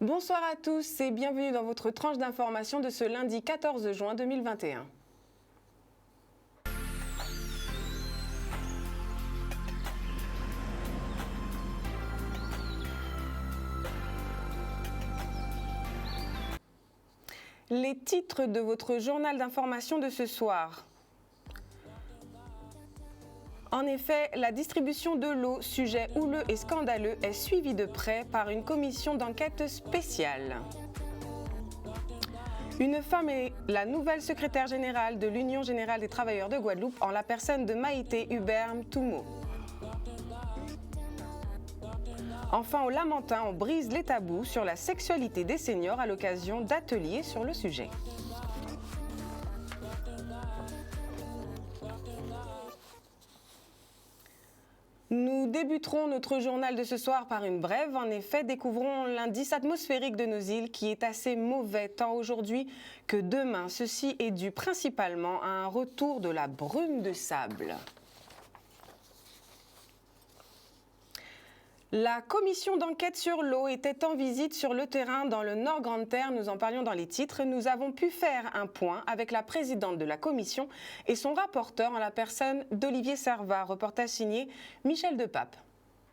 Bonsoir à tous et bienvenue dans votre tranche d'information de ce lundi 14 juin 2021. Les titres de votre journal d'information de ce soir. En effet, la distribution de l'eau, sujet houleux et scandaleux, est suivie de près par une commission d'enquête spéciale. Une femme est la nouvelle secrétaire générale de l'Union générale des travailleurs de Guadeloupe en la personne de Maïté Hubert Mtoumo. Enfin, au Lamentin, on brise les tabous sur la sexualité des seniors à l'occasion d'ateliers sur le sujet. Nous débuterons notre journal de ce soir par une brève. En effet, découvrons l'indice atmosphérique de nos îles qui est assez mauvais tant aujourd'hui que demain. Ceci est dû principalement à un retour de la brume de sable. La commission d'enquête sur l'eau était en visite sur le terrain dans le Nord Grande-Terre. Nous en parlions dans les titres. Nous avons pu faire un point avec la présidente de la commission et son rapporteur en la personne d'Olivier Servat. Reportage signé Michel Depape.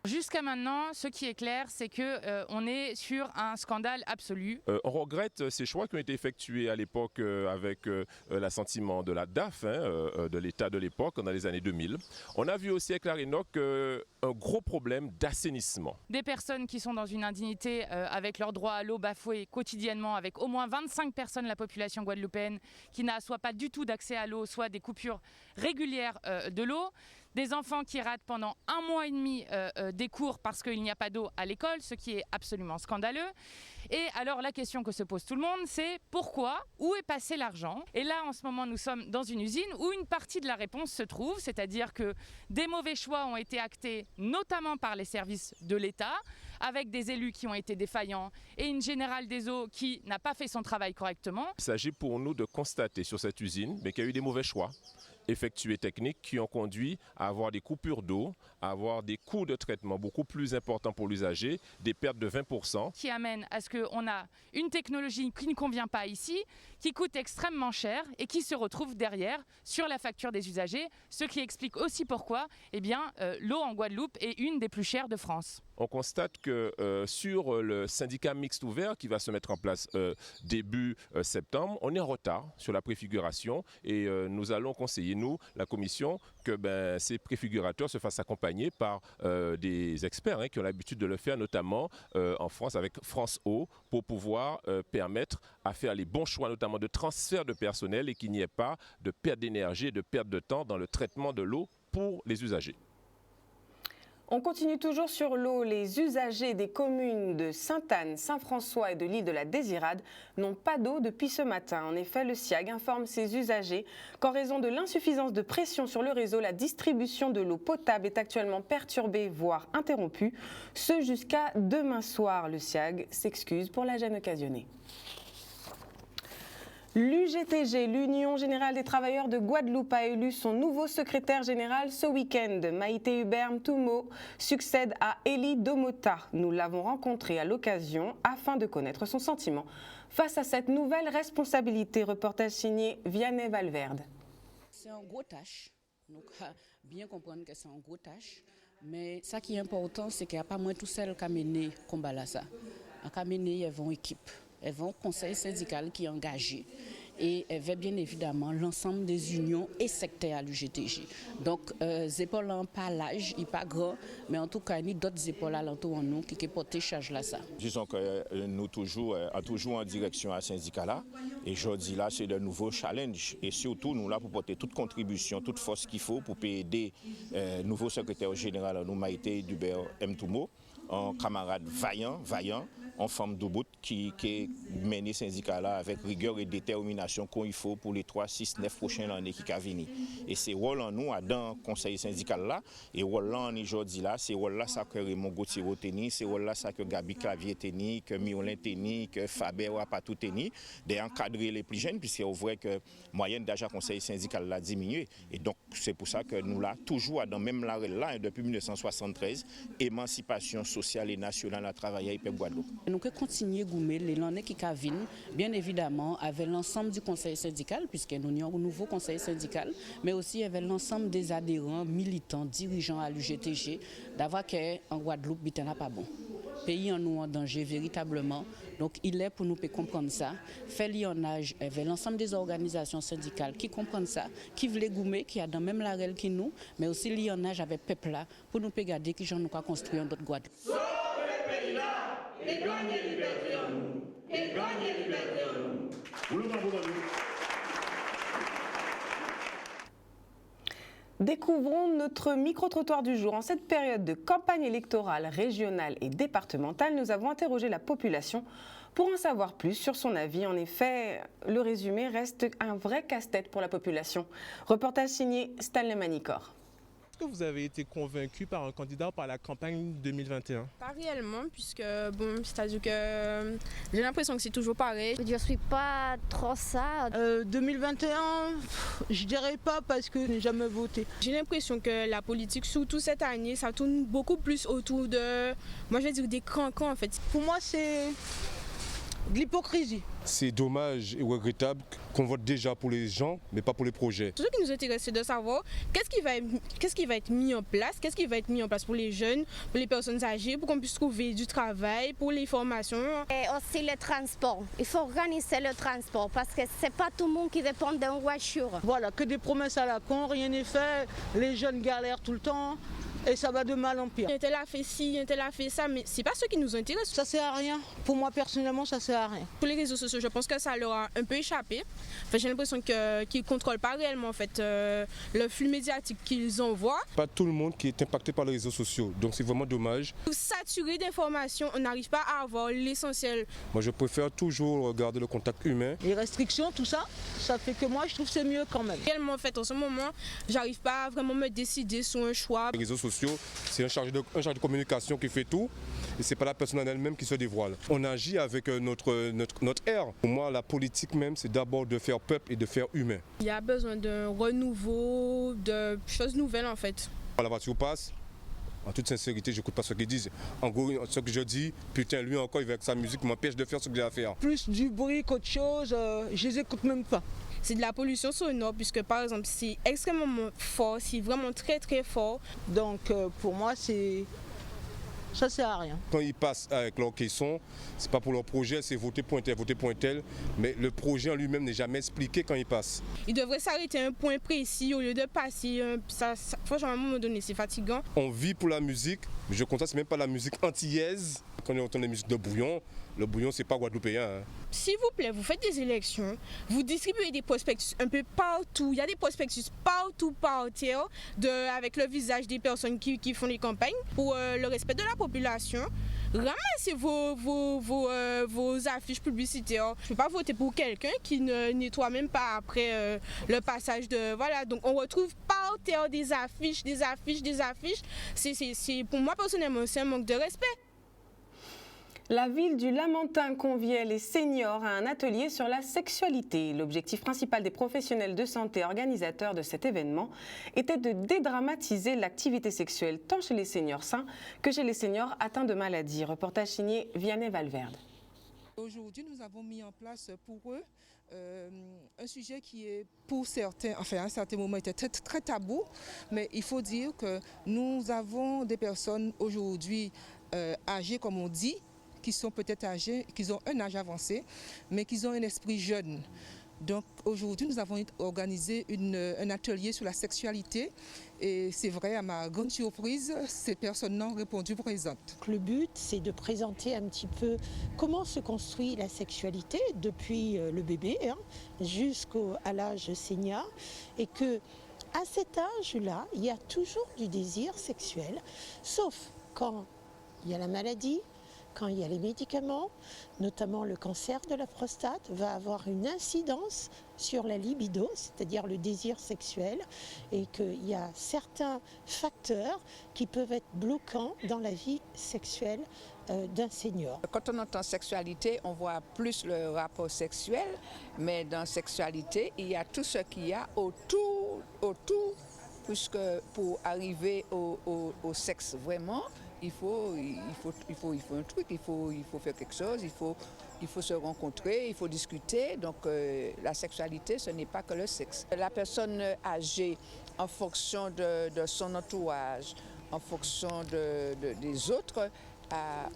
Jusqu'à maintenant, ce qui est clair, c'est qu'on est sur un scandale absolu. On regrette ces choix qui ont été effectués à l'époque avec l'assentiment de la DAF, de l'État de l'époque, dans les années 2000. On a vu aussi avec la Rénoc un gros problème d'assainissement. Des personnes qui sont dans une indignité avec leur droit à l'eau bafoué quotidiennement, avec au moins 25 personnes de la population guadeloupéenne qui n'a soit pas du tout d'accès à l'eau, soit des coupures régulières de l'eau. Des enfants qui ratent pendant 1 mois et demi des cours parce qu'il n'y a pas d'eau à l'école, ce qui est absolument scandaleux. Et alors la question que se pose tout le monde, c'est pourquoi, où est passé l'argent? Et là, en ce moment, nous sommes dans une usine où une partie de la réponse se trouve, c'est-à-dire que des mauvais choix ont été actés, notamment par les services de l'État, avec des élus qui ont été défaillants et une générale des eaux qui n'a pas fait son travail correctement. Il s'agit pour nous de constater sur cette usine qu'il y a eu des mauvais choix effectués techniques qui ont conduit à avoir des coupures d'eau, à avoir des coûts de traitement beaucoup plus importants pour l'usager, des pertes de 20%. Qui amène à ce qu'on a une technologie qui ne convient pas ici, qui coûte extrêmement cher et qui se retrouve derrière sur la facture des usagers, ce qui explique aussi pourquoi l'eau en Guadeloupe est une des plus chères de France. On constate que sur le syndicat mixte ouvert qui va se mettre en place début septembre, on est en retard sur la préfiguration et nous allons conseiller, nous, la commission, que ces préfigurateurs se fassent accompagner par des experts qui ont l'habitude de le faire, notamment en France avec France Eau, pour pouvoir permettre à faire les bons choix, notamment de transfert de personnel et qu'il n'y ait pas de perte d'énergie et de perte de temps dans le traitement de l'eau pour les usagers. On continue toujours sur l'eau. Les usagers des communes de Sainte-Anne, Saint-François et de l'île de la Désirade n'ont pas d'eau depuis ce matin. En effet, le SIAG informe ses usagers qu'en raison de l'insuffisance de pression sur le réseau, la distribution de l'eau potable est actuellement perturbée, voire interrompue, ce jusqu'à demain soir. Le SIAG s'excuse pour la gêne occasionnée. L'UGTG, l'Union générale des travailleurs de Guadeloupe, a élu son nouveau secrétaire général ce week-end. Maïté Hubert Mtoumo succède à Elie Domota. Nous l'avons rencontré à l'occasion afin de connaître son sentiment face à cette nouvelle responsabilité. Reportage signé Vianney Valverde. C'est un gros tâche, donc bien comprendre que c'est un gros tâche. Mais ça qui est important, c'est qu'il n'y a pas moins tout seul qui a mené le combat là. À mener, ils vont équipe. Elles vont conseil syndical qui est engagé et elles vont bien évidemment l'ensemble des unions et secteurs à l'UGTG. Donc, les épaules n'ont pas l'âge, ils ne sont pas grands, mais en tout cas, il y a d'autres épaules à l'entour en nous qui portent charge là. Ça. Disons que nous toujours en direction à syndicat là et je dis là, c'est de nouveaux challenges et surtout nous là pour porter toute contribution, toute force qu'il faut pour aider nouveau secrétaire général, nous Maïté Hubert Mtoumo, un camarade vaillant, en forme de bout qui mène syndicat là avec rigueur et détermination qu'il faut pour les 3, 6, 9 prochaines années qui vont venir. Et c'est rôle en nous dans le conseil syndical là et rôle là on aujourd'hui là, c'est rôle là ça que Raymond Gauthier tenir, c'est rôle là ça que Gabi Clavier tenir, que Miolin tenir, que Faber ou pas tout tenir, d'encadrer les plus jeunes puisque c'est vrai que moyenne d'âge à conseil syndical là diminué et donc c'est pour ça que nous là toujours dans même l'arrêt là depuis 1973 émancipation sociale et nationale à travailler avec Guadeloupe. Nous avons continué à goumer les l'année qui viennent, bien évidemment, avec l'ensemble du conseil syndical, puisque nous avons un nouveau conseil syndical, mais aussi avec l'ensemble des adhérents, militants, dirigeants à l'UGTG, d'avoir qu'en Guadeloupe, ce n'est pas bon. Pays en nous en danger véritablement. Donc il est pour nous comprendre ça, faire lionnage avec l'ensemble des organisations syndicales qui comprennent ça, qui veulent goumer, qui a dans même la règle qui nous, mais aussi lionnage avec le peuple là, pour nous regarder qui j'en nous construire notre Guadeloupe. Sauver le pays là et gagner liberté en nous. Et gagner liberté en nous. Découvrons notre micro-trottoir du jour. En cette période de campagne électorale régionale et départementale, nous avons interrogé la population pour en savoir plus sur son avis. En effet, le résumé reste un vrai casse-tête pour la population. Reportage signé Stanley Manicor. Est-ce que vous avez été convaincu par un candidat par la campagne 2021? Pas réellement, puisque c'est-à-dire que j'ai l'impression que c'est toujours pareil. Je suis pas trop ça. 2021, je dirais pas parce que je n'ai jamais voté. J'ai l'impression que la politique, surtout cette année, ça tourne beaucoup plus autour de, moi je vais dire des cancans en fait. Pour moi, c'est de l'hypocrisie. C'est dommage et regrettable qu'on vote déjà pour les gens, mais pas pour les projets. Ce qui nous intéresse, c'est de savoir qu'est-ce qui va être mis en place, qu'est-ce qui va être mis en place pour les jeunes, pour les personnes âgées, pour qu'on puisse trouver du travail, pour les formations. Et aussi le transport. Il faut organiser le transport parce que c'est pas tout le monde qui dépend d'une voiture. Voilà, que des promesses à la con, rien n'est fait, les jeunes galèrent tout le temps. Et ça va de mal en pire. Un tel a fait ci, un tel a fait ça, mais c'est pas ce qui nous intéresse. Ça sert à rien. Pour moi personnellement, ça sert à rien. Pour les réseaux sociaux, je pense que ça leur a un peu échappé. Enfin, j'ai l'impression qu'ils ne contrôlent pas réellement en fait, le flux médiatique qu'ils envoient. Pas tout le monde qui est impacté par les réseaux sociaux, donc c'est vraiment dommage. Saturé d'informations, on n'arrive pas à avoir l'essentiel. Moi je préfère toujours garder le contact humain. Les restrictions, tout ça, ça fait que moi je trouve que c'est mieux quand même. Réellement en fait, en ce moment, j'arrive pas à vraiment me décider sur un choix. Les réseaux sociaux, c'est un chargé de communication qui fait tout et c'est pas la personne en elle-même qui se dévoile. On agit avec notre ère. Pour moi, la politique même, c'est d'abord de faire peuple et de faire humain. Il y a besoin d'un renouveau, de choses nouvelles en fait. La voiture passe, en toute sincérité, je n'écoute pas ce qu'ils disent. En gros, ce que je dis, putain, lui encore, avec sa musique, m'empêche de faire ce que j'ai à faire. Plus du bruit qu'autre chose, je les écoute même pas. C'est de la pollution sonore, puisque par exemple, c'est extrêmement fort, c'est vraiment très très fort. Donc pour moi, ça sert à rien. Quand ils passent avec leur caisson, c'est pas pour leur projet, c'est voter pour un tel, mais le projet en lui-même n'est jamais expliqué quand ils passent. Ils devraient s'arrêter à un point précis au lieu de passer. Franchement, à un moment donné, c'est fatigant. On vit pour la musique, mais je constate que c'est même pas la musique antillaise. Quand on entend la musique de Bouillon, le Bouillon c'est pas guadeloupéen. Hein. S'il vous plaît, vous faites des élections, vous distribuez des prospectus un peu partout. Il y a des prospectus partout par terre avec le visage des personnes qui font les campagnes pour le respect de la population. Ramassez vos affiches publicitaires. Je ne peux pas voter pour quelqu'un qui ne nettoie même pas après le passage de... Voilà, donc on retrouve par terre des affiches. Pour moi, personnellement, c'est un manque de respect. La ville du Lamentin conviait les seniors à un atelier sur la sexualité. L'objectif principal des professionnels de santé organisateurs de cet événement était de dédramatiser l'activité sexuelle tant chez les seniors sains que chez les seniors atteints de maladies. Reportage signé Vianney Valverde. Aujourd'hui, nous avons mis en place pour eux un sujet qui est pour certains, enfin à un certain moment était très, très tabou, mais il faut dire que nous avons des personnes aujourd'hui âgées comme on dit, qui sont peut-être âgés, qui ont un âge avancé, mais qui ont un esprit jeune. Donc aujourd'hui, nous avons organisé un atelier sur la sexualité et c'est vrai, à ma grande surprise, ces personnes ont répondu présentes. Le but, c'est de présenter un petit peu comment se construit la sexualité depuis le bébé jusqu'à l'âge senior et que à cet âge-là, il y a toujours du désir sexuel, sauf quand il y a la maladie, quand il y a les médicaments, notamment le cancer de la prostate, va avoir une incidence sur la libido, c'est-à-dire le désir sexuel, et qu'il y a certains facteurs qui peuvent être bloquants dans la vie sexuelle d'un senior. Quand on entend sexualité, on voit plus le rapport sexuel, mais dans sexualité, il y a tout ce qu'il y a autour, puisque pour arriver au sexe vraiment, il faut un truc, il faut faire quelque chose, il faut se rencontrer, il faut discuter. Donc la sexualité, ce n'est pas que le sexe. La personne âgée, en fonction de son entourage, en fonction des autres,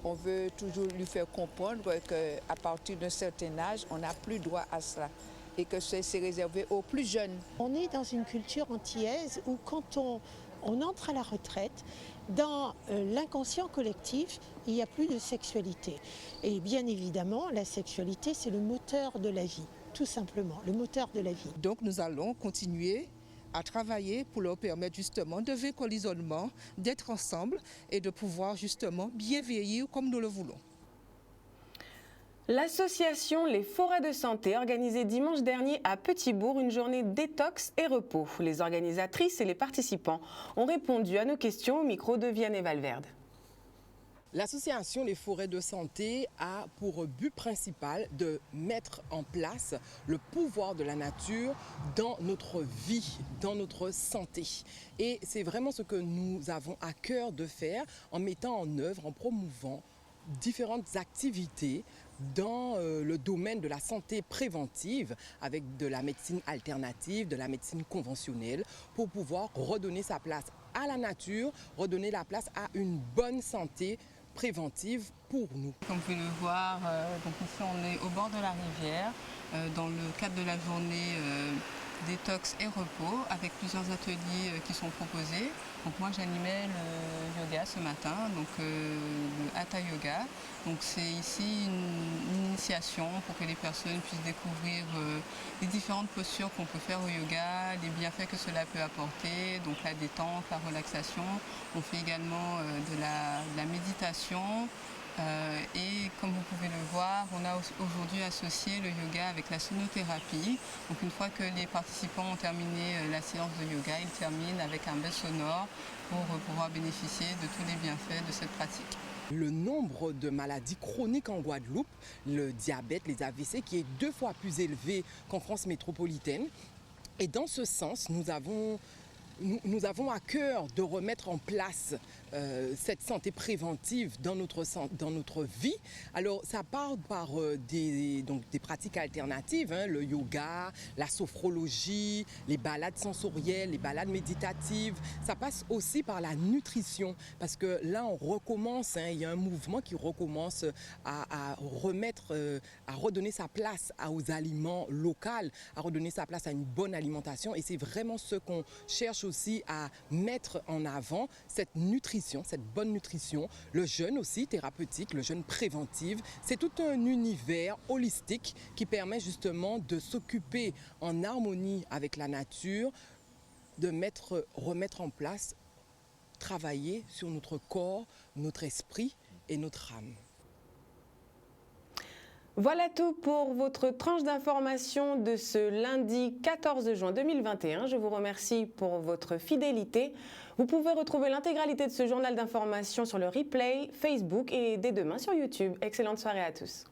on veut toujours lui faire comprendre qu'à partir d'un certain âge, on n'a plus droit à cela et que c'est réservé aux plus jeunes. On est dans une culture antillaise où quand on entre à la retraite, dans l'inconscient collectif, il n'y a plus de sexualité. Et bien évidemment, la sexualité, c'est le moteur de la vie, tout simplement, le moteur de la vie. Donc nous allons continuer à travailler pour leur permettre justement de vaincre l'isolement, d'être ensemble et de pouvoir justement bien vieillir comme nous le voulons. L'association Les Forêts de Santé a organisé dimanche dernier à Petit-Bourg une journée détox et repos. Les organisatrices et les participants ont répondu à nos questions au micro de Vianney Valverde. L'association Les Forêts de Santé a pour but principal de mettre en place le pouvoir de la nature dans notre vie, dans notre santé. Et c'est vraiment ce que nous avons à cœur de faire en mettant en œuvre, en promouvant différentes activités dans le domaine de la santé préventive avec de la médecine alternative, de la médecine conventionnelle pour pouvoir redonner sa place à la nature, redonner la place à une bonne santé préventive pour nous. Comme vous pouvez le voir, donc ici on est au bord de la rivière dans le cadre de la journée détox et repos avec plusieurs ateliers qui sont proposés. Donc moi j'animais le yoga ce matin, donc le Hatha Yoga. Donc c'est ici une initiation pour que les personnes puissent découvrir les différentes postures qu'on peut faire au yoga, les bienfaits que cela peut apporter, donc la détente, la relaxation. On fait également de la méditation. Et comme vous pouvez le voir, on a aujourd'hui associé le yoga avec la sonothérapie. Donc une fois que les participants ont terminé la séance de yoga, ils terminent avec un bain sonore pour pouvoir bénéficier de tous les bienfaits de cette pratique. Le nombre de maladies chroniques en Guadeloupe, le diabète, les AVC, qui est 2 fois plus élevé qu'en France métropolitaine. Et dans ce sens, nous avons à cœur de remettre en place cette santé préventive dans notre vie. Alors ça part par des pratiques alternatives, hein, le yoga, la sophrologie, les balades sensorielles, les balades méditatives. Ça passe aussi par la nutrition parce que là on recommence, hein, il y a un mouvement qui recommence à redonner sa place aux aliments locaux, à redonner sa place à une bonne alimentation et c'est vraiment ce qu'on cherche aussi à mettre en avant, cette nutrition, cette bonne nutrition, le jeûne aussi thérapeutique, le jeûne préventif. C'est tout un univers holistique qui permet justement de s'occuper en harmonie avec la nature, de remettre en place, travailler sur notre corps, notre esprit et notre âme. Voilà tout pour votre tranche d'information de ce lundi 14 juin 2021. Je vous remercie pour votre fidélité. Vous pouvez retrouver l'intégralité de ce journal d'information sur le replay Facebook et dès demain sur YouTube. Excellente soirée à tous.